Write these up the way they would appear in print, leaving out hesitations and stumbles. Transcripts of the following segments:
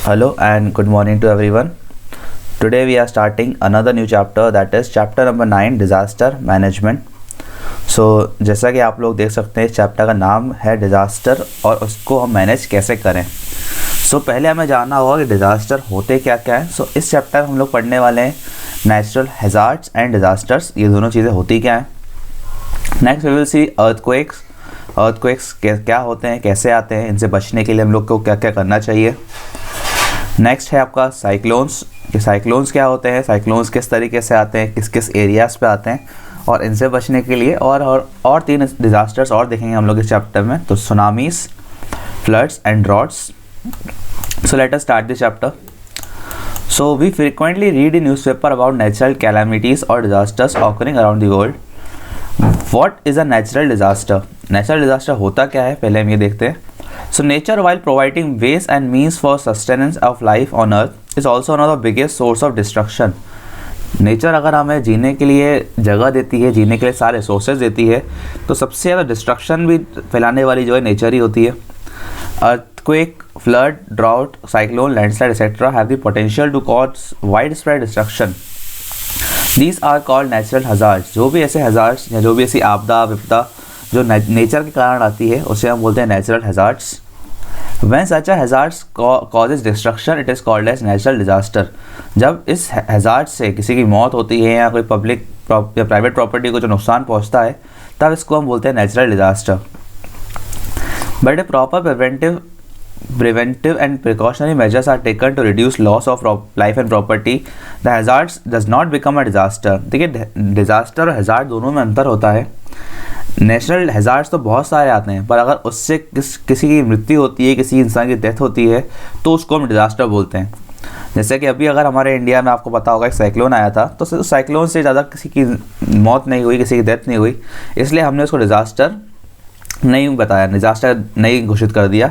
Hello and good morning to everyone. Today we are starting another new chapter, that is chapter number 9, disaster management. जैसा कि आप लोग देख सकते हैं इस चैप्टर का नाम है डिज़ास्टर और उसको हम मैनेज कैसे करें। पहले हमें जानना होगा कि डिज़ास्टर होते क्या क्या हैं। इस चैप्टर हम लोग पढ़ने वाले हैं नेचुरल हैज़ार्ड्स एंड डिज़ास्टर्स, ये दोनों चीज़ें होती क्या हैं। Next we will see earthquakes क्या होते हैं, कैसे आते हैं, इनसे बचने के लिए हम लोग को क्या क्या करना चाहिए। नेक्स्ट है आपका साइक्लोन्स, कि साइक्लोन्स क्या होते हैं, साइक्लोन्स किस तरीके से आते हैं, किस किस एरियाज़ पे आते हैं और इनसे बचने के लिए और 3 डिज़ास्टर्स और देखेंगे हम लोग इस चैप्टर में, तो tsunamis, floods and droughts. Let us start this chapter. We frequently read in newspaper about natural calamities or disasters occurring around the world. What is a natural disaster? Natural disaster होता क्या है, पहले हम ये देखते हैं। Nature, while providing ways and means for sustenance of life on earth, is also one of the biggest source of destruction. Nature अगर हमें जीने के लिए जगह देती है, जीने के लिए सारे रिसोर्सेज देती है, तो सबसे ज़्यादा डिस्ट्रक्शन भी फैलाने वाली जो है नेचर ही होती है। Earthquake, flood, drought, cyclone, landslide, etc. have the potential to cause widespread destruction. These are called natural hazards. जो भी ऐसे hazards या जो भी ऐसी आपदा विपदा जो नेचर के कारण आती है उसे हम बोलते हैं natural hazards. When such a hazard causes destruction, it is called as natural disaster. जब इस हैज़ार्ड से किसी की मौत होती है या कोई पब्लिक या प्राइवेट प्रॉपर्टी को जो नुकसान पहुंचता है, तब इसको हम बोलते हैं natural disaster. But A proper preventive and precautionary measures are taken to reduce loss of life and property. The hazards does not become a disaster. देखिए डिज़ास्टर और हैज़ार्ड दोनों में अंतर होता है। नेचुरल हैज़ार्ड्स तो बहुत सारे आते हैं, पर अगर उससे किसी की मृत्यु होती है, किसी इंसान की डेथ होती है, तो उसको हम डिज़ास्टर बोलते हैं। जैसे कि अभी अगर हमारे इंडिया में आपको पता होगा एक साइक्लोन आया था, तो साइक्लोन से ज़्यादा किसी की मौत नहीं हुई, किसी की डेथ नहीं हुई, इसलिए हमने उसको डिज़ास्टर नहीं बताया, डिज़ास्टर नहीं घोषित कर दिया।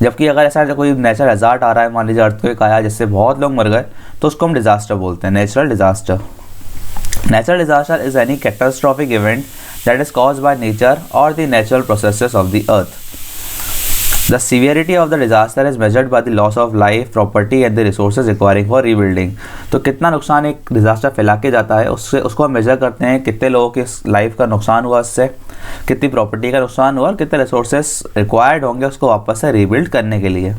जबकि अगर ऐसा कोई नेचुरल हैज़ार्ड आ रहा है, मान लीजिए अर्थक्वेक आया जिससे बहुत लोग मर गए, तो उसको हम डिज़ास्टर बोलते हैं, natural disaster. Natural disaster is any catastrophic event that is caused by nature or the natural processes of the earth. The severity of the disaster is measured by the loss of life, property and the resources requiring for rebuilding. तो कितना नुकसान एक disaster फैला के जाता है, उसको हम मेजर करते हैं, कितने लोगों की लाइफ का नुकसान हुआ इससे, कितनी प्रॉपर्टी का नुकसान हुआ और कितने रिसोर्सेस रिक्वायर्ड होंगे उसको वापस से रीबिल्ड करने के लिए।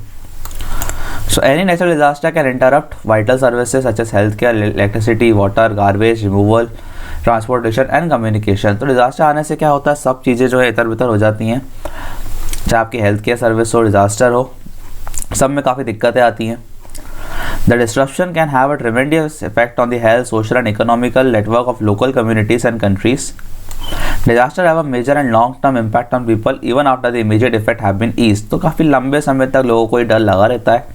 Any natural disaster can interrupt vital services such as healthcare, electricity, water, garbage removal, transportation and communication. तो डिज़ास्टर आने से क्या होता है, सब चीज़ें जो है इधर उधर हो जाती हैं, चाहे आपकी हेल्थ केयर सर्विस हो, डिज़ास्टर हो, सब में काफ़ी दिक्कतें आती हैं। The disruption can have a tremendous effect on the health, social and economical network of local communities and countries. Disaster have a major and long term impact on people even after the immediate effect have been eased. तो काफ़ी लंबे समय तक लोगों को ये डर लगा रहता है।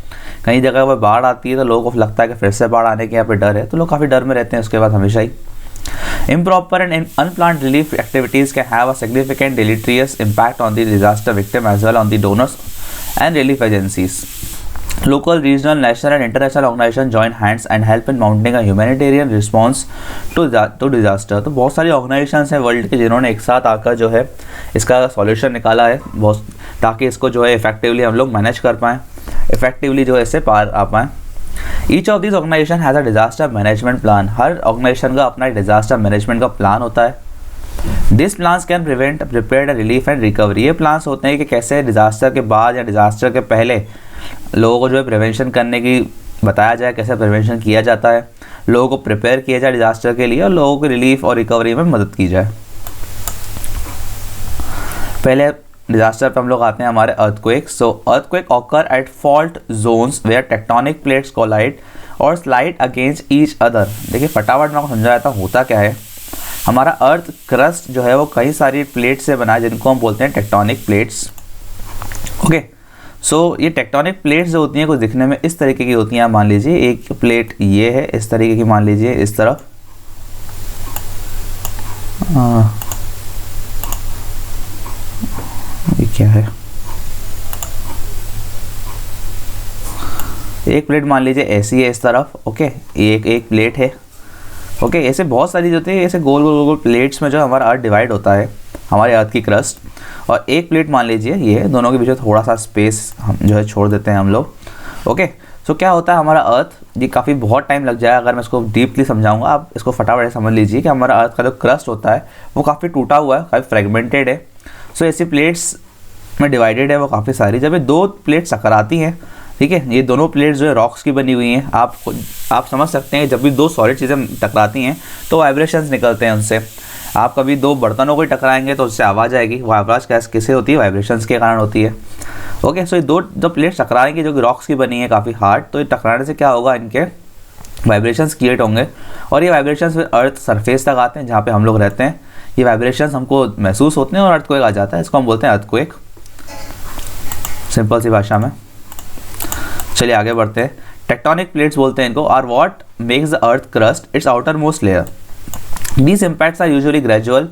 कई जगह पर बाढ़ आती है तो लोगों को लगता है कि फिर से बाढ़ आने के यहाँ पे डर है, तो लोग काफ़ी डर में रहते हैं उसके बाद हमेशा ही। Improper and unplanned relief activities can have a significant deleterious impact on the disaster victim as well on the donors and relief agencies. Local, regional, national and international organizations join hands and help in mounting a humanitarian response to disaster. तो बहुत सारी organisations हैं world के जिन्होंने एक साथ आकर जो है इसका सॉल्यूशन निकाला है, बहुत, ताकि इसको जो है इफेक्टिवली हम लोग मैनेज कर पाएँ, इफेक्टिवली जो है इससे पार आ पाएँ। Each of these organization has a disaster management plan. हर ऑर्गेनाइजेशन का अपना डिजास्टर मैनेजमेंट का प्लान होता है। These plans can prevent, prepare, relief and recovery. ये प्लान्स होते हैं कि कैसे डिजास्टर के बाद या डिजास्टर के पहले लोगों को जो है प्रिवेंशन करने की बताया जाए, कैसे प्रिवेंशन किया जाता है, लोगों को प्रिपेयर किया जाए डिजास्टर के लिए और लोगों को रिलीफ और रिकवरी में मदद की जाए। पहले डिजास्टर पर हम लोग आते हैं हमारे earthquake. Earthquake occur at fault zones where tectonic plates collide और स्लाइड अगेंस्ट ईच अदर। देखिए फटाफट मैं आपको समझा देता हूँ होता क्या है। हमारा अर्थ क्रस्ट जो है वो कई सारी प्लेट से बना है जिनको हम बोलते हैं टेक्टोनिक प्लेट्स। ओके, ये टेक्टोनिक प्लेट्स जो होती हैं कुछ दिखने में इस तरीके की होती हैं। मान लीजिए एक प्लेट ये है इस तरीके की, मान लीजिए इस तरफ, ये क्या है, एक प्लेट मान लीजिए ऐसी है इस तरफ। ओके, एक प्लेट है। ओके, ऐसे बहुत सारी जो होती है, ऐसे गोल गोल गोल प्लेट्स में जो हमारा अर्थ डिवाइड होता है, हमारे अर्थ की क्रस्ट। और एक प्लेट मान लीजिए ये, दोनों के बीच में थोड़ा सा स्पेस हम जो है छोड़ देते हैं हम लोग। ओके, सो क्या होता है हमारा अर्थ, ये काफ़ी बहुत टाइम लग जाएगा अगर मैं इसको डीपली समझाऊंगा, आप इसको फटाफट समझ लीजिए कि हमारा अर्थ का जो क्रस्ट होता है वो काफ़ी टूटा हुआ है, काफ़ी फ्रेगमेंटेड है। सो ऐसी प्लेट्स में डिवाइडेड है वो काफ़ी सारी। जब ये दो प्लेट्स टकराती हैं, ठीक है, ये दोनों प्लेट्स जो है रॉक्स की बनी हुई हैं। आप समझ सकते हैं जब भी दो सॉलिड चीज़ें टकराती हैं तो वाइब्रेशंस निकलते हैं उनसे। आप कभी दो बर्तनों को टकराएंगे तो उससे आवाज़ आएगी, वो आवाज़ कैसे होती है, वाइब्रेशंस के कारण होती है। ओके, सो ये दो जब प्लेट्स टकराएंगी जो कि रॉक्स की बनी है काफ़ी हार्ड, तो ये टकराने से क्या होगा, इनके वाइब्रेशंस क्रिएट होंगे और ये वाइब्रेशंस फिर अर्थ सरफेस तक आते हैं जहाँ पे हम लोग रहते हैं। ये वाइब्रेशंस हमको महसूस होते हैं और अर्थक्वेक आ जाता है, इसको हम बोलते हैं अर्थक्वेक, सिंपल सी भाषा में। चलिए आगे बढ़ते हैं। टेक्टोनिक प्लेट्स बोलते हैं इनको, are what makes the earth crust its outermost layer. These impacts are usually gradual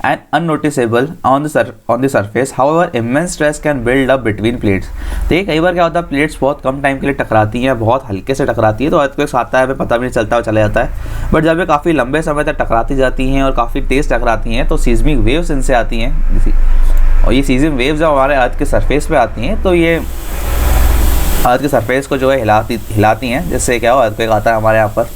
and unnoticeable on the surface. However, immense stress can build up between plates. तो ये कई बार क्या होता है, प्लेट्स बहुत कम टाइम के लिए टकराती हैं, बहुत हल्के से टकराती है तो अर्थक्वेक आता है, हमें पता भी नहीं चलता, वो चला जाता है। बट जब ये काफ़ी लंबे समय तक टकराती जाती हैं और काफ़ी तेज़ टकराती हैं तो सीज़मिक वेव्स इनसे आती हैं, और ये सीज़मिक वेव्स जब हमारे अर्थ के सरफेस पे आती हैं तो ये अर्थ के सरफेस को जो है हिलाती हैं, जिससे क्या हो, अर्थक्वेक आता है हमारे यहाँ पर।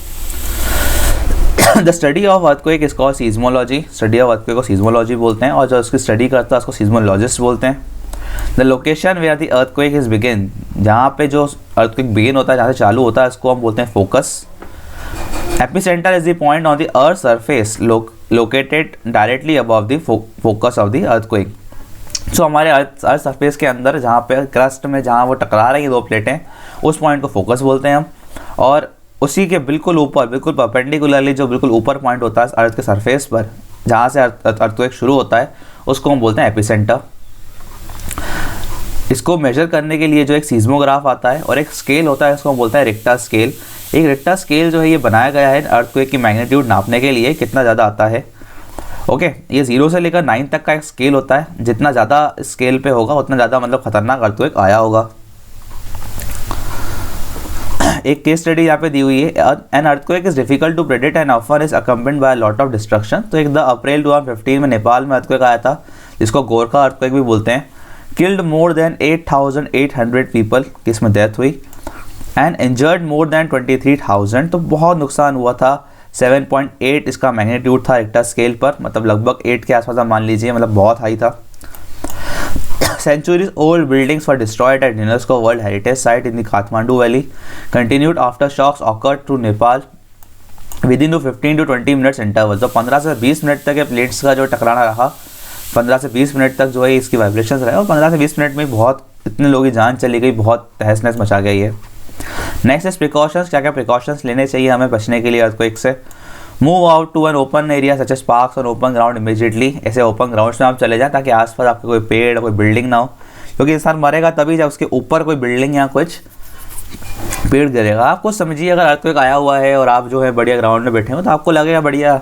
The study of earthquake is called seismology. Study of earthquake को सीज़मोलॉजी बोलते हैं और जो उसकी स्टडी करता है उसको सीज़मोलॉजिस्ट बोलते हैं। The location where the earthquake is begin, जहाँ पे जो अर्थक्वेक बिगिन होता है, जहाँ से चालू होता है, उसको हम बोलते हैं focus. Epicentre is the point on the earth surface located directly above the focus of the earthquake. So हमारे अर्थ सरफेस के अंदर जहाँ पे क्रस्ट में जहाँ वो टकरा रही हैं दो प्लेटें, उस पॉइंट को फोकस बोलते हैं हम। और उसी के बिल्कुल ऊपर, बिल्कुल परपेंडिकुलरली जो बिल्कुल ऊपर पॉइंट होता है अर्थ के सरफेस पर, जहाँ से अर्थक्वेक शुरू होता है, उसको हम बोलते हैं एपिसेंटर। इसको मेजर करने के लिए जो एक सीज़मोग्राफ आता है और एक स्केल होता है, इसको हम बोलते हैं रिक्टर स्केल। एक रिक्टर स्केल जो है ये बनाया गया है अर्थक्वेक की मैग्नीट्यूड नापने के लिए, कितना ज़्यादा आता है। ओके, ये 0 से लेकर 9 तक का एक स्केल होता है, जितना ज़्यादा स्केल पे होगा उतना ज़्यादा मतलब खतरनाक अर्थक्वेक आया होगा। एक केस स्टडी यहाँ पे दी हुई है, an earthquake is difficult to predict and often is accompanied by lot of destruction. तो एक द अप्रैल 2015 में नेपाल में अर्थक्वेक आया था, जिसको गोरखा अर्थक्वेक भी बोलते हैं। किल्ड मोर देन 8,800 पीपल, किसमें डेथ हुई, एंड इंजर्ड मोर देन 23,000, तो बहुत नुकसान हुआ था। 7.8 इसका मैग्नीट्यूड था रिक्टर स्केल पर, मतलब लगभग 8 के आसपास मान लीजिए, मतलब बहुत हाई था। Centuries old buildings were destroyed at UNESCO World Heritage Site in the Kathmandu Valley. Continued aftershocks occurred to Nepal within 15 to 20 minutes interval. तो 15 से 20 मिनट तक ये प्लेट्स का जो टकराना रहा, 15 से 20 मिनट तक जो है इसकी वाइब्रेशंस रहे और 15 से 20 मिनट में बहुत इतने लोगों की जान चली गई, बहुत तहस नहस मचा गई है। नेक्स्ट इज प्रिकॉशंस, क्या क्या प्रिकॉशंस लेने चाहिए हमें बचने के लिए अर्थक्वेक से। Move out to an open area such as parks और ओपन ग्राउंड इमीडिएटली। ऐसे ओपन ग्राउंड्स में आप चले जाएं ताकि आसपास आपके कोई पेड़ कोई बिल्डिंग ना हो, क्योंकि इंसान मरेगा तभी जब उसके ऊपर कोई बिल्डिंग या कुछ पेड़ गिरेगा। आपको समझिए अगर अर्थक्वेक आया हुआ है और आप जो है बढ़िया ग्राउंड में बैठे हो तो आपको लगेगा बढ़िया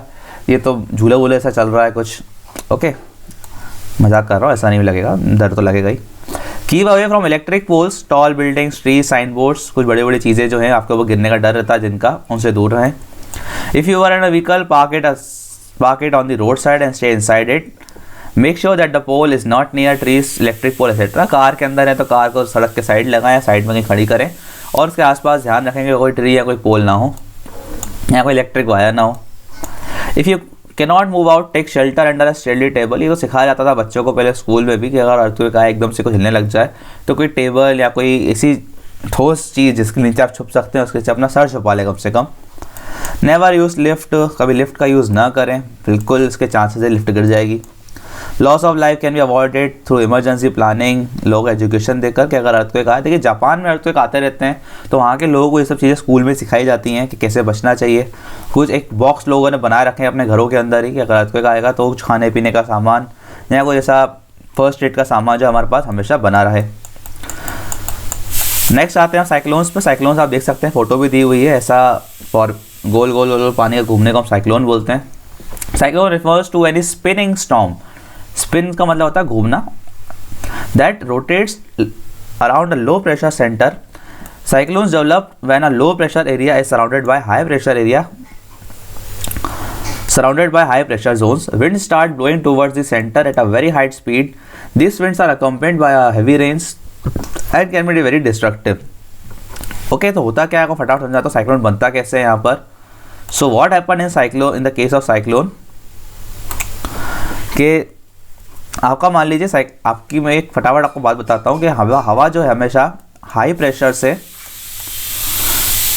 ये तो झूले वूले ऐसा चल रहा है कुछ। ओके, मजाक कर रहा हूँ, ऐसा नहीं लगेगा, डर तो लगेगा ही। Keep away from electric poles, tall buildings, tree, sign boards, कुछ बड़ी बड़ी चीज़ें जो हैं आपके ऊपर गिरने का डर रहता है जिनका, उनसे दूर रहें। If you are in a vehicle, park it on the roadside and stay inside it. Make sure that the pole is not near trees, electric pole etc. Car के अंदर है तो कार को सड़क के साइड लगाएं, साइड में कहीं खड़ी करें और उसके आसपास ध्यान रखेंगे कोई ट्री या कोई पोल ना हो या कोई इलेक्ट्रिक वायर ना हो। If you cannot move out, take shelter under a shady table. ये तो सिखाया जाता था बच्चों को पहले स्कूल में भी कि अगर अर्थक्वेक आए एकदम से कुछ हिलने लग जाए तो कोई टेबल या कोई ऐसी ठोस चीज़ जिसके नीचे आप छुप सकते हैं उसके नीचे अपना सर छुपा लें कम से कम। नेवर यूज लिफ्ट, कभी लिफ्ट का यूज़ ना करें, बिल्कुल इसके चांसेस है लिफ्ट गिर जाएगी। Loss of life can be avoided through emergency planning. लोग एजुकेशन देकर कि अगर अर्थक्वेक आए, देखिए जापान में अर्थक्वेक आते रहते हैं तो वहाँ के लोगों को ये सब चीज़ें स्कूल में सिखाई जाती हैं कि कैसे बचना चाहिए। कुछ एक बॉक्स लोगों ने बनाए रखे हैं अपने घरों के अंदर ही कि अगर अर्थक्वेक आएगा तो कुछ खाने पीने का सामान या कोई ऐसा फर्स्ट एड का सामान जो हमारे पास हमेशा बना रहे। नेक्स्ट आते हैं साइक्लोन्स पे। साइक्लोन्स आप देख सकते हैं, फोटो भी दी हुई है, ऐसा फॉर गोल गोल गोल पानी का घूमने को हम साइक्लोन बोलते हैं। Cyclone refers to any spinning storm. Spin का मतलब होता है घूमना, that rotates around a low pressure centre. Cyclones develop when a low pressure area is surrounded by high pressure area surrounded by high pressure zones. Winds start blowing towards the center at a very high speed. These winds are accompanied by a heavy rains and can be very destructive. Okay, तो होता क्या है, आपको फटाफट समझाता हूँ cyclone बनता कैसे है यहाँ पर। So what happen in cyclone, in the case of cyclone, कि आपका मान लीजिए आपकी, मैं एक फटाफट आपको बात बताता हूँ कि हवा जो है हमेशा हाई प्रेशर से,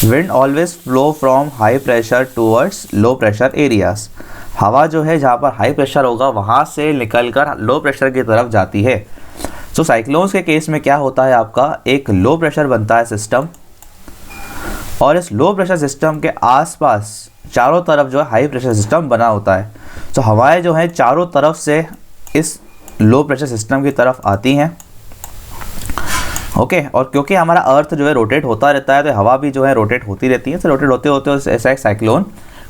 wind always flow from high pressure towards low pressure areas. हवा जो है जहाँ पर हाई प्रेशर होगा वहाँ से निकलकर लो प्रेशर की तरफ जाती है। सो साइक्लोन्स के केस में क्या होता है, आपका एक लो प्रेशर बनता है सिस्टम, और इस लो प्रेशर सिस्टम के आसपास चारों तरफ जो है हाई प्रेशर सिस्टम बना होता है। तो हवाएं जो हैं चारों तरफ से इस लो प्रेशर सिस्टम की तरफ आती हैं। ओके, और क्योंकि हमारा अर्थ जो है रोटेट होता रहता है, तो हवा भी जो है रोटेट होती रहती है। तो रोटेट होते होते ऐसा एक साइक्लोन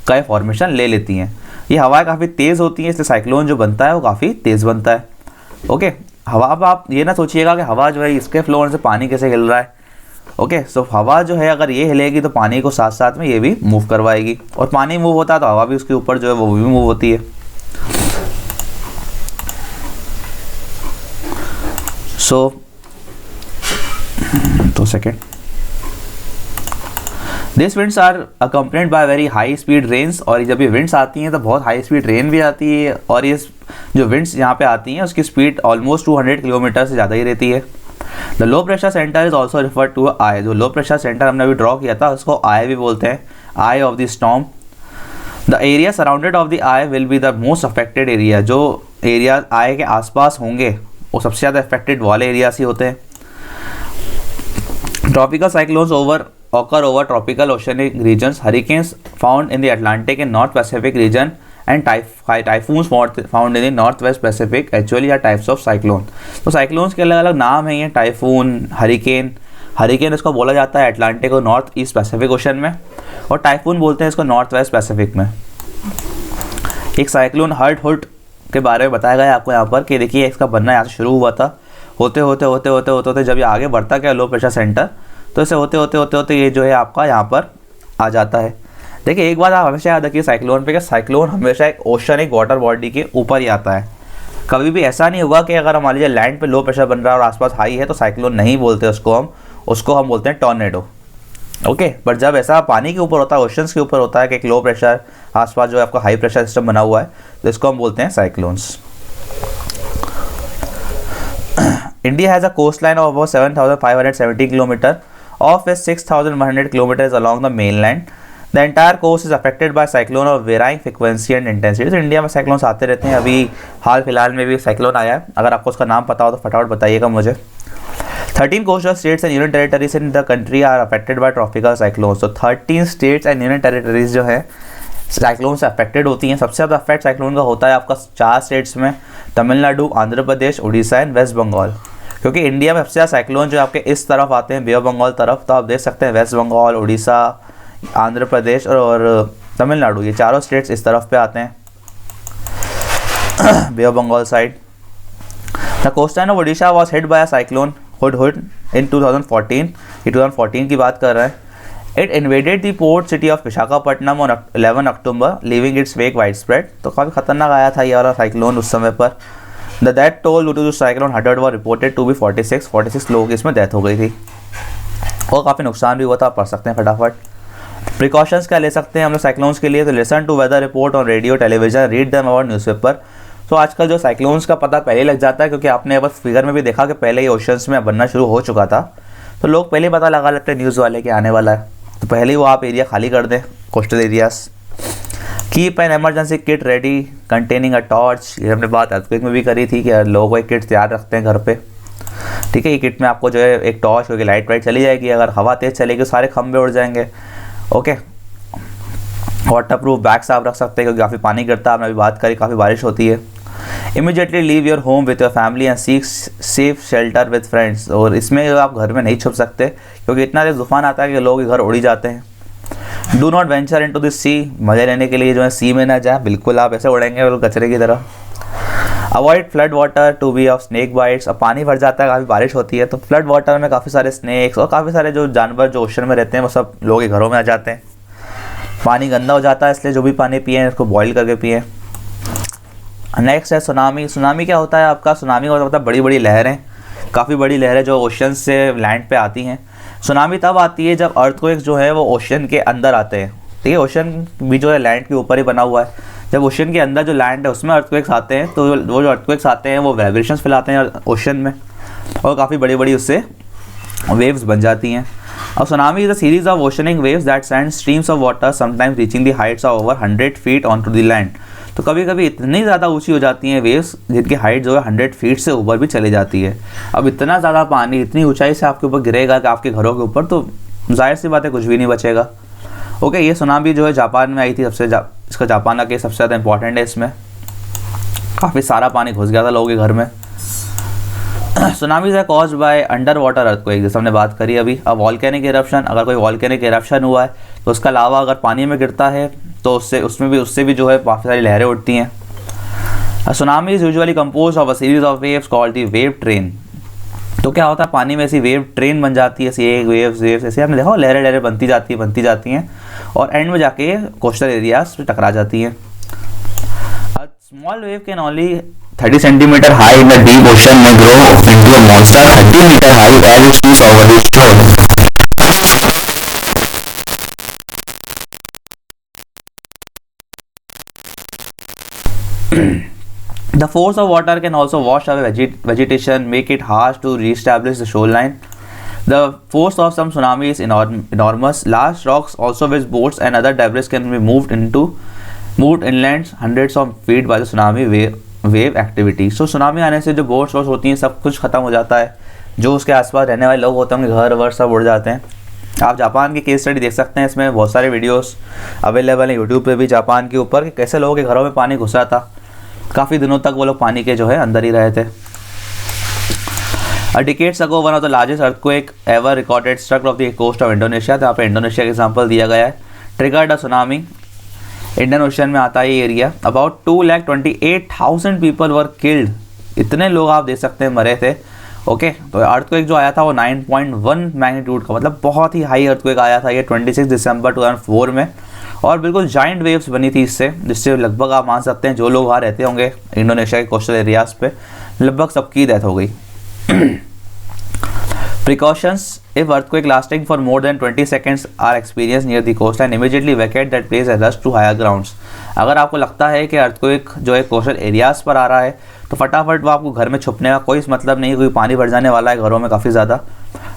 का फॉर्मेशन ले लेती हैं। ये हवाएं काफ़ी तेज़ होती हैं, इसलिए साइक्लोन जो बनता है वो काफ़ी तेज़ बनता है। ओके, हवा, अब आप ये ना सोचिएगा कि हवा जो है इसके फ्लो होने से पानी कैसे हिल रहा है। ओके, सो हवा जो है अगर ये हिलेगी तो पानी को साथ साथ में ये भी मूव करवाएगी, और पानी मूव होता है तो हवा भी उसके ऊपर जो है वो भी मूव होती है। सो तो second, this winds are accompanied by very high speed rains, और जब ये विंड्स आती हैं तो बहुत हाई स्पीड रेन भी आती है, और ये जो विंड्स यहाँ पे आती हैं उसकी स्पीड ऑलमोस्ट 200 किलोमीटर से ज़्यादा ही रहती है। The low pressure centre is also refer to eye, जो लो प्रेशर सेंटर हमने अभी ड्रॉ किया था उसको आई भी बोलते हैं, eye of the storm. The area surrounded of the eye will be the most affected area, जो एरिया आई के आसपास होंगे वो सबसे ज़्यादा अफेक्टेड वाले एरियाज ही होते हैं। Tropical cyclones occur over tropical oceanic regions, hurricanes found in the Atlantic and North Pacific region, and typhoons found in the Northwest Pacific actually are types of cyclone। तो साइक्लोन्स के अलग अलग नाम हैं, ये टाइफून, हरिकेन इसको बोला जाता है अटलांटिक और नॉर्थ ईस्ट पैसिफिक ओशन में, और टाइफून बोलते हैं इसको नॉर्थ वेस्ट पैसिफिक में। एक साइक्लोन हर्ट के बारे में बताया गया आपको यहाँ पर कि देखिए इसका बनना यहाँ से शुरू हुआ था, होते होते जब ये आगे बढ़ता गया लो प्रेशर सेंटर, तो इसे होते ये जो है आपका यहाँ पर आ जाता है। देखिए एक बात आप हमेशा याद रखिए साइक्लोन पे कि साइक्लोन हमेशा एक ओशन, एक वाटर बॉडी के ऊपर ही आता है। कभी भी ऐसा नहीं होगा कि अगर मान लीजिए लैंड पे लो प्रेशर बन रहा है और आसपास हाई है तो साइक्लोन नहीं बोलते उसको हम बोलते हैं टॉर्नेडो। ओके, बट जब ऐसा पानी के ऊपर होता है, ओशंस के ऊपर होता है कि एक लो प्रेशर आसपास जो है आपका हाई प्रेशर सिस्टम बना हुआ है, तो इसको हम बोलते हैं cyclones. India has a coastline of about 7,570 kilometers, of which 6,100 kilometers along the mainland. The entire coast is affected by cyclone of varying frequency and intensity। तो इंडिया में साइक्लोन्स आते रहते हैं, अभी हाल फिलहाल में भी साइक्लोन आया है, अगर आपको उसका नाम पता हो तो फटाफट बताइएगा मुझे। 13 coastal states and union territories in the country are affected by tropical cyclones। तो 13 states and union territories जो है साइक्लोन से अफेक्टेड होती हैं। सबसे ज़्यादा अफेक्ट साइक्लोन का होता है आपका 4 स्टेट्स में, तमिलनाडु, आंध्र प्रदेश, उड़ीसा एंड वेस्ट बंगाल। क्योंकि इंडिया में सबसे ज़्यादा साइक्लोन जो आपके इस तरफ आते हैं, बे ऑफ बंगाल तरफ, तो आप देख सकते हैं वेस्ट बंगाल, उड़ीसा, आंध्र प्रदेश और तमिलनाडु, ये चारों स्टेट्स इस तरफ पे आते हैं bay of Bengal side. The coastline of Orissa was hit by a cyclone Hud in 2014। ये 2014 की बात कर रहे हैं। It invaded the port city of Visakhapatnam on 11 October leaving its wake wide spread. तो काफ़ी खतरनाक आया था ये वाला साइक्लोन उस समय पर। The death toll due to cyclone hundred were reported to be 46 लोगों की इसमें डेथ हो गई थी, और काफ़ी नुकसान भी हुआ था। पढ़ सकते हैं फटाफट। प्रिकॉशंस क्या ले सकते हैं हम लोग साइक्लोन्स के लिए, तो listen to weather report on radio, television, read them about newspaper. तो आजकल जो साइक्लोन्स का पता पहले लग जाता है, क्योंकि आपने बस फिगर में भी देखा कि पहले ही ओशंस में बनना शुरू हो चुका था, तो लोग पहले पता लगा लेते हैं न्यूज़ वाले के आने वाला है, तो पहले ही वो आप एरिया खाली कर दें, coastal areas. Keep an emergency kit ready containing a torch. ये हमने बात अर्थक्वेक में भी करी थी कि लोगों को एक किट तैयार रखते हैं घर पे, ठीक है। ये किट में आपको जो है एक टॉर्च होगी, लाइट वाइट चली जाएगी, अगर हवा तेज़ चलेगी सारे खंभे उड़ जाएंगे। ओके, वाटर प्रूफ बैग्स आप रख सकते हैं क्योंकि काफ़ी पानी गिरता है, आपने अभी बात करी, काफ़ी बारिश होती है। Immediately leave your home with your family and seek safe shelter with friends. और इसमें आप घर में नहीं छुप सकते क्योंकि इतना तेज तूफान आता है कि लोग घर उड़ ही जाते हैं। Do not venture into the sea. मज़े लेने के लिए जो है सी में ना जाए, बिल्कुल आप ऐसे उड़ेंगे बिल्कुल कचरे की तरह। Avoid flood water to be of snake bites. अब पानी भर जाता है, काफ़ी बारिश होती है, तो फ्लड वाटर में काफ़ी सारे स्नेक्स और काफ़ी सारे जो जानवर जो ओशन में रहते हैं वो सब लोगों के घरों में आ जाते हैं। पानी गंदा हो जाता है, इसलिए जो भी पानी पिए इसको बॉईल करके पिए। नेक्स्ट है सुनामी। सुनामी क्या होता है आपका? सुनामी का मतलब बड़ी बड़ी लहरें, काफ़ी बड़ी लहरें जो ओशन से लैंड पे आती हैं। सुनामी तब आती है जब अर्थक्वेक्स जो है वो ओशन के अंदर आते हैं, ठीक है। ओशन भी जो है लैंड के ऊपर ही बना हुआ है। जब ओशन के अंदर जो लैंड है उसमें अर्थक्वेक्स आते हैं, तो वो जो अर्थक्वेक्स आते हैं वो वाइब्रेशंस फैलाते हैं ओशन में, और काफ़ी बड़ी बड़ी उससे वेव्स बन जाती हैं। अब tsunami is a series of oceanic waves that send streams of water sometimes reaching the heights of over 100 feet on to the land. तो कभी कभी इतनी ज़्यादा ऊंची हो जाती हैं वेव्स जिनकी हाइट जो है 100 फीट से ऊपर भी चली जाती है। अब इतना ज़्यादा पानी इतनी ऊंचाई से आपके ऊपर गिरेगा कि आपके घरों के ऊपर, तो जाहिर सी बात है कुछ भी नहीं बचेगा। ओके, ये सुनामी जो है जापान में आई थी इसका जापान का केस सबसे ज़्यादा इंपॉर्टेंट है। इसमें काफ़ी सारा पानी घुस गया था लोगों के घर में। सुनामीज है caused by under water earthquake, जैसे हमने बात करी अभी। अब वॉल्केनिक इरप्शन, अगर कोई वॉल्केनिक इरप्शन हुआ है तो उसका लावा अगर पानी में गिरता है तो उससे भी जो है काफ़ी सारी लहरें उठती हैं। Tsunami is usually compose of a series of waves called the wave train. तो क्या होता है, पानी में ऐसी वेव ट्रेन बन जाती है, ऐसी एक वेव्स ऐसे आपने देखा लहरें बनती जाती हैं और एंड में जाके कोस्टल एरियाज से टकरा जाती हैं। Small wave can only 30 centimetre high in the deep ocean में grow into a monster 30 metre high as it sweeps over the shore. The force of water can also wash away vegetation, make it harsh to re-establish the shoreline. The force of some tsunami is enormous. Large rocks, also with boats and other debris, can be moved inland hundreds of feet by the tsunami wave activity. So tsunami आने से जो boats होती हैं सब कुछ ख़त्म हो जाता है। जो उसके आसपास रहने वाले लोग होते हैं उनके घर वर सब उड़ जाते हैं। आप जापान की केस स्टडी देख सकते हैं, इसमें बहुत सारे वीडियोस अवेलेबल हैं यूट्यूब पे भी जापान के ऊपर कि कैसे लोगों के घरों में पानी घुसा था। काफ़ी दिनों तक वो लोग पानी के जो है अंदर ही रहे थे। Decades ago one of the largest earthquake ever recorded struck off the coast of Indonesia. तो यहाँ पे इंडोनेशिया का एग्जाम्पल दिया गया है। Triggered a tsunami, Indian Ocean में आता है ये area. About 228,000 people were killed. इतने लोग आप देख सकते हैं मरे थे। ओके, तो अर्थक्वेक जो आया था वो 9.1 मैग्नीट्यूड का, मतलब बहुत ही हाई अर्थक्वेक आया था ये 26 दिसंबर 2004 में। और बिल्कुल जाइंट वेव्स बनी थी इससे, जिससे लगभग आप मान सकते हैं जो लोग वहाँ रहते होंगे इंडोनेशिया के कोस्टल एरियाज पे लगभग सबकी डेथ हो गई। Precautions: if earthquake lasting for more than 20 seconds are experienced near the coastline, immediately vacate that place and rush to higher grounds. अगर आपको लगता है कि अर्थक्वेक जो है कोस्टल एरियाज पर आ रहा है तो फटाफट वो आपको घर में छुपने का कोई मतलब नहीं, कोई पानी भर जाने वाला है घरों में काफ़ी ज़्यादा,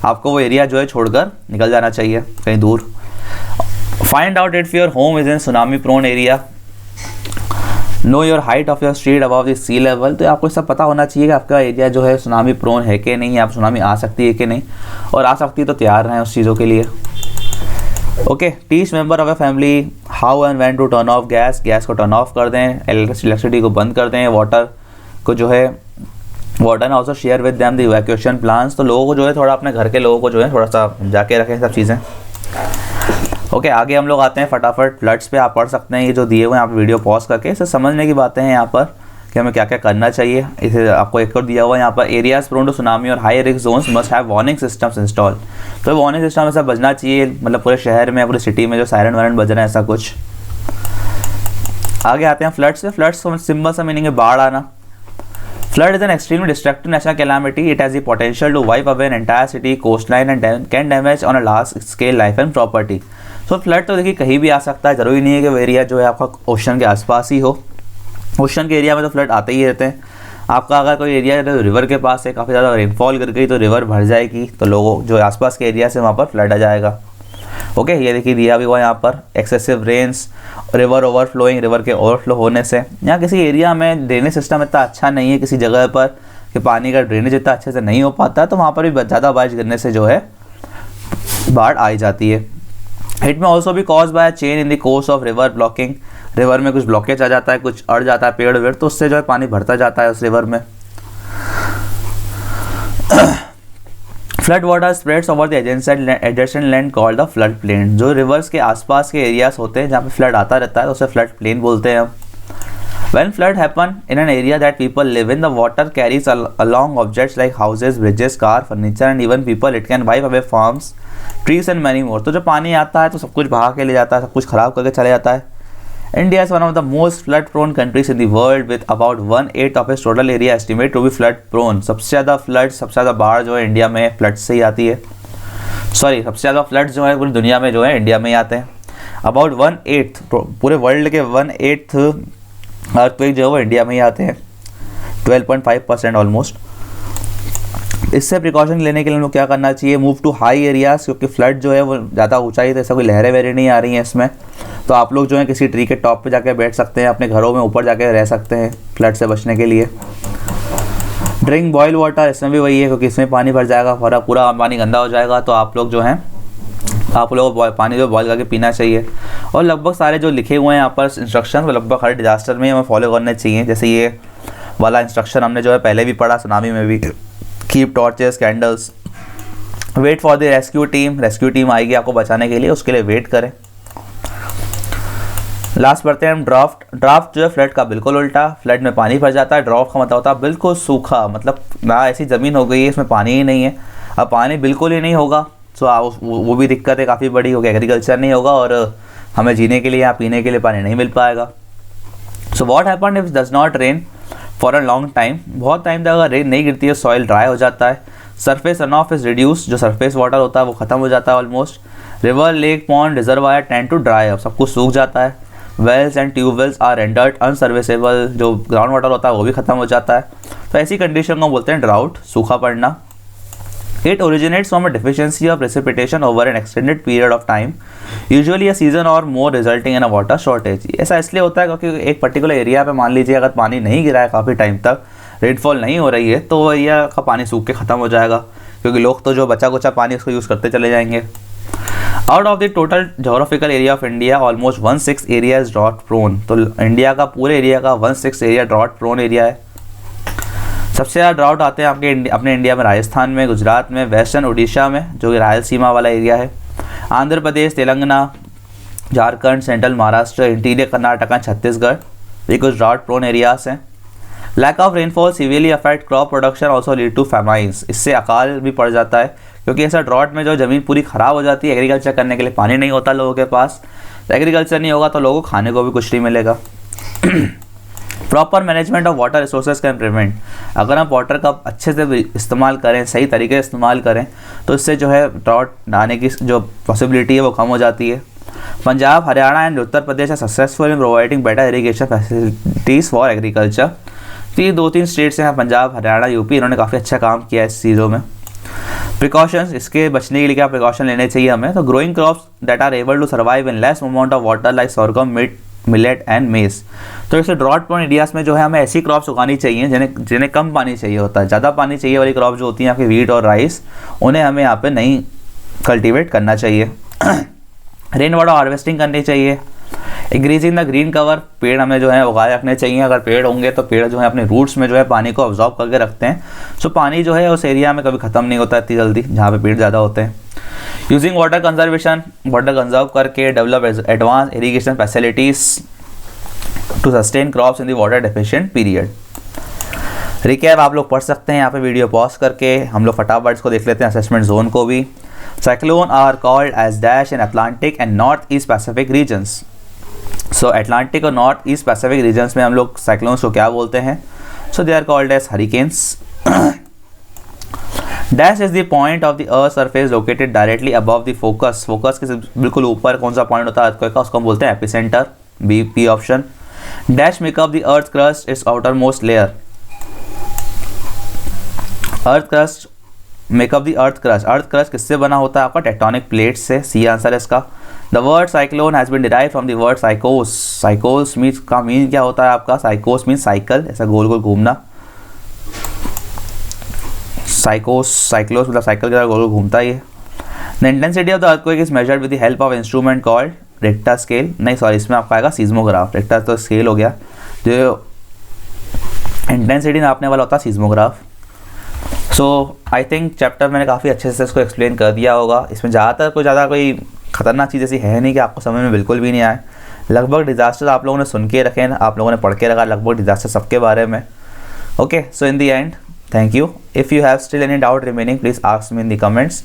आपको वो एरिया जो है छोड़कर निकल जाना चाहिए कहीं दूर। Find out if your home is in tsunami prone area. Know your height of your street above the sea level. तो आपको सब पता होना चाहिए कि आपका एरिया जो है सुनामी प्रोन है कि नहीं, आप सुनामी आ सकती है कि नहीं, और आ सकती है तो तैयार रहें उस चीज़ों के लिए। Okay, teach member of a family how and when to turn off gas को टर्न ऑफ कर दें, इलेक्ट्रिसिटी को बंद कर दें, वाटर को जो है water also share with them the evacuation plans. तो लोगों को जो है थोड़ा अपने घर के लोगों को जो है थोड़ा सा जाके रखें सब चीज़ें। ओके, आगे हम लोग आते हैं फटाफट फ्लड्स पे। आप पढ़ सकते हैं ये जो दिए हुए हैं, आप वीडियो पॉज करके इसे समझने की बातें हैं यहाँ पर कि हमें क्या क्या करना चाहिए। इसे आपको एक और दिया हुआ है यहाँ पर, एरियाज प्रोन टू सुनामी और high risk zones must have warning systems install. तो वार्निंग सिस्टम ऐसा बजना चाहिए, मतलब पूरे शहर में पूरे सिटी में जो सायरन वायरन बज रहे हैं ऐसा कुछ। आगे आते हैं फ्लड्स से। फ्लड्स का सिंपल सा मीनिंग है बाढ़ आना। Flood is an extremely destructive natural calamity. It has the potential to wipe away an entire city, coastline and can damage on a large scale life and property. So flood तो देखिए कहीं भी आ सकता है, ज़रूरी नहीं है कि वो एरिया जो है आपका ओशन के आसपास ही हो। ओशन के एरिया में तो फ्लड आते ही रहते हैं। आपका अगर कोई एरिया जो रिवर के पास है, काफ़ी ज़्यादा रेनफॉल कर गई तो रिवर भर जाएगी, तो लोगों जो आसपास के एरिया से वहाँ पर फ्लड आ जाएगा। ओके, ये देखिए दिया भी हुआ यहाँ पर, excessive rains, river overflowing, river के ओवरफ्लो होने से। यहाँ किसी एरिया में ड्रेनेज सिस्टम इतना अच्छा नहीं है किसी जगह पर कि पानी का ड्रेनेज इतना अच्छे से नहीं हो पाता, तो वहाँ पर भी ज़्यादा बारिश गिरने से जो है बाढ़ आई जाती है। इट में ऑल्सो भी cause by chain in the course of river blocking. River में कुछ ब्लॉकेज आ जाता है, कुछ अड़ जाता है पेड़ वेड़, तो उससे जो है पानी भरता जाता है उस रिवर में। Flood water spreads over the adjacent land called the flood plain. जो रिवर्स के आसपास के एरियाज होते हैं जहाँ पे फ्लड आता रहता है तो उसे फ्लड प्लेन बोलते हैं हम। When flood happen in an area that people live in, the water carries along objects like houses, bridges, car, furniture and even people. It can wipe away farms, trees and many more. तो जो पानी आता है तो सब कुछ बहा के ले जाता है, सब कुछ खराब करके चले जाता है। India is one of the most flood prone countries in the world with about 1/8 of its total area estimated to be flood prone. सबसे ज़्यादा फ्लड, सबसे ज़्यादा बाढ़ जो है इंडिया में फ्लड से ही आती है। सॉरी, सबसे ज़्यादा फ्लड्स जो है पूरी दुनिया में जो है इंडिया में ही आते हैं। अबाउट 1/8 पूरे वर्ल्ड के 1/8 अर्थक्वेक जो है वो इंडिया में ही आते हैं, 12.5% ऑलमोस्ट। इससे प्रिकॉशन लेने के लिए हम लोग क्या करना चाहिए, मूव टू हाई एरियाज़, क्योंकि फ्लड जो है वो ज़्यादा ऊंचाई तो ऐसा कोई लहरें वहरें नहीं आ रही हैं इसमें, तो आप लोग जो है किसी ट्री के टॉप पे जाके बैठ सकते हैं, अपने घरों में ऊपर जाके रह सकते हैं फ्लड से बचने के लिए। ड्रिंक बॉयल वाटर, इसमें भी वही है, क्योंकि इसमें पानी भर जाएगा, पूरा पानी गंदा हो जाएगा, तो आप लोग जो हैं आप लोगों को पानी जो बॉयल करके पीना चाहिए। और लगभग सारे जो लिखे हुए हैं यहाँ पर इंस्ट्रक्शन, वो लगभग हर डिजास्टर में हमें फॉलो करने चाहिए। जैसे ये वाला इंस्ट्रक्शन हमने जो है पहले भी पढ़ा सुनामी में भी, keep torches candles, wait for the rescue team आएगी आपको बचाने के लिए, उसके लिए वेट करें। लास्ट पढ़ते हैं हम ड्राफ्ट जो है फ्लड का बिल्कुल उल्टा, फ्लड में पानी भर जाता है, ड्राफ्ट का मतलब होता है बिल्कुल सूखा, मतलब ना ऐसी ज़मीन हो गई है इसमें पानी ही नहीं है। अब पानी बिल्कुल ही नहीं होगा तो वो भी दिक्कत है काफ़ी बड़ी, होगी एग्रीकल्चर नहीं होगा और हमें जीने के लिए या पीने के लिए पानी नहीं मिल पाएगा। So what happen if does not rain for a long time, बहुत टाइम तक अगर रेन नहीं गिरती है सॉइल ड्राई हो जाता है, surface run off is reduce, जो सरफेस वाटर होता है वो ख़त्म हो जाता है almost, river lake pond reservoir tend to dry up, सब कुछ सूख जाता है, wells and tubewells are rendered unserviceable, जो ग्राउंड वाटर होता है वो भी ख़त्म हो जाता है। तो ऐसी कंडीशन को बोलते हैं ड्राउट, सूखा पड़ना। It originates from a deficiency of precipitation over an extended period of time, usually a season or more, resulting in a water shortage। ऐसा इसलिए होता है क्योंकि एक पर्टिकुलर एरिया पे मान लीजिए अगर पानी नहीं गिरा है काफ़ी टाइम तक, रेनफॉल नहीं हो रही है, तो वो एरिया का पानी सूख के ख़त्म हो जाएगा, क्योंकि लोग तो जो बचा कुचा पानी उसको यूज़ करते चले जाएंगे। Out of the total geographical area of India almost 1/6 area is drought prone, तो इंडिया का पूरे एरिया का 1/6 एरिया ड्रॉट प्रोन एरिया है। सबसे ज़्यादा ड्राउट आते हैं अपने इंडिया में राजस्थान में, गुजरात में, वेस्टर्न उड़ीसा में जो कि रायलसीमा वाला एरिया है, आंध्र प्रदेश, तेलंगाना, झारखंड, सेंट्रल महाराष्ट्र, इंटीरियर कर्नाटका, छत्तीसगढ़, ये कुछ ड्राउट प्रोन एरियाज हैं। Lack of rainfall severely affect crop production, also lead to famines, इससे अकाल भी पड़ जाता है, क्योंकि ऐसा ड्राउट में जो ज़मीन पूरी ख़राब हो जाती है, एग्रीकल्चर करने के लिए पानी नहीं होता लोगों के पास, तो एग्रीकल्चर नहीं होगा तो लोगों को खाने को भी कुछ नहीं मिलेगा। Proper management of water resources can prevent, अगर हम वाटर का अच्छे से इस्तेमाल करें, सही तरीके से इस्तेमाल करें, तो इससे जो है ड्राउट आने की जो पॉसिबिलिटी है वो कम हो जाती है। Punjab, Haryana and Uttar Pradesh are successful in providing better irrigation facilities for agriculture. तो ये 2-3 स्टेट्स हैं, पंजाब, हरियाणा, यूपी, इन्होंने काफ़ी अच्छा काम किया है इस चीज़ों में। प्रिकॉशंस, इसके बचने के लिए क्या प्रिकॉशन लेने चाहिए हमें, तो growing crops that are able to survive in less amount of water like sorghum, millet and maize. तो इसे ड्रॉट प्रोन एरियाज में जो है हमें ऐसी क्रॉप्स उगानी चाहिए जिन्हें कम पानी चाहिए होता है। ज़्यादा पानी चाहिए वाली क्रॉप जो होती हैं आपकी वीट और राइस, उन्हें हमें यहाँ पे नहीं कल्टीवेट करना चाहिए। रेन वाटर हार्वेस्टिंग करनी चाहिए। इंक्रीजिंग द ग्रीन कवर, पेड़ हमें जो है उगाए रखने चाहिए, अगर पेड़ होंगे तो पेड़ जो है अपने रूट्स में जो है पानी को ऑब्जॉर्व करके रखते हैं, सो पानी जो है उस एरिया में कभी ख़त्म नहीं होता इतनी जल्दी जहाँ पे पेड़ ज़्यादा होते हैं। Using water conservation, water conserve करके develop advance irrigation facilities to sustain crops in the water deficient period. Recap आप लोग पढ़ सकते हैं यहाँ पे वीडियो पॉज करके, हम लोग फटाफट इसको देख लेते हैं असेसमेंट जोन को भी। Cyclone are called as dash in Atlantic and north east Pacific regions. So Atlantic और नॉर्थ ईस्ट पैसिफिक रीजन्स में हम लोग साइक्लोन्स को क्या बोलते हैं, so they are called as hurricanes. Dash is the point of the earth surface located directly above the focus, focus के बिल्कुल ऊपर कौन सा पॉइंट होता है अर्थक्वेक का, उसको हम बोलते हैं epicentre, B option. Dash make up the earth crust its outermost layer, earth crust make up the earth crust किससे बना होता है आपका, टेक्टोनिक प्लेट्स से, सी आंसर है इसका। The word cyclone has been derived from the word cyclos, cyclos means का mean क्या होता है आपका, साइकोस मीन्स साइकिल, ऐसा गोल गोल घूमना, साइक्लोस मतलब साइकिल की तरह गोल गोल घूमता ही है। The intensity of the earthquake is measured with the help of instrument called Richter scale, नहीं सॉरी इसमें आपका आएगा सीस्मोग्राफ, रिक्टर तो स्केल हो गया, जो इंटेंसिटी नापने वाला होता है seismograph. So I think chapter मैंने काफ़ी अच्छे से इसको एक्सप्लेन कर दिया होगा, इसमें ज़्यादा कोई ख़तरनाक चीज़ ऐसी है नहीं कि आपको समझ में बिल्कुल भी नहीं आए। लगभग डिज़ास्टर आप लोगों ने सुन के रखे, आप लोगों ने पढ़ के रखा लगभग डिज़ास्टर सबके बारे में। Okay, so in the end, thank you. If you have still any doubt remaining, please ask me in the comments.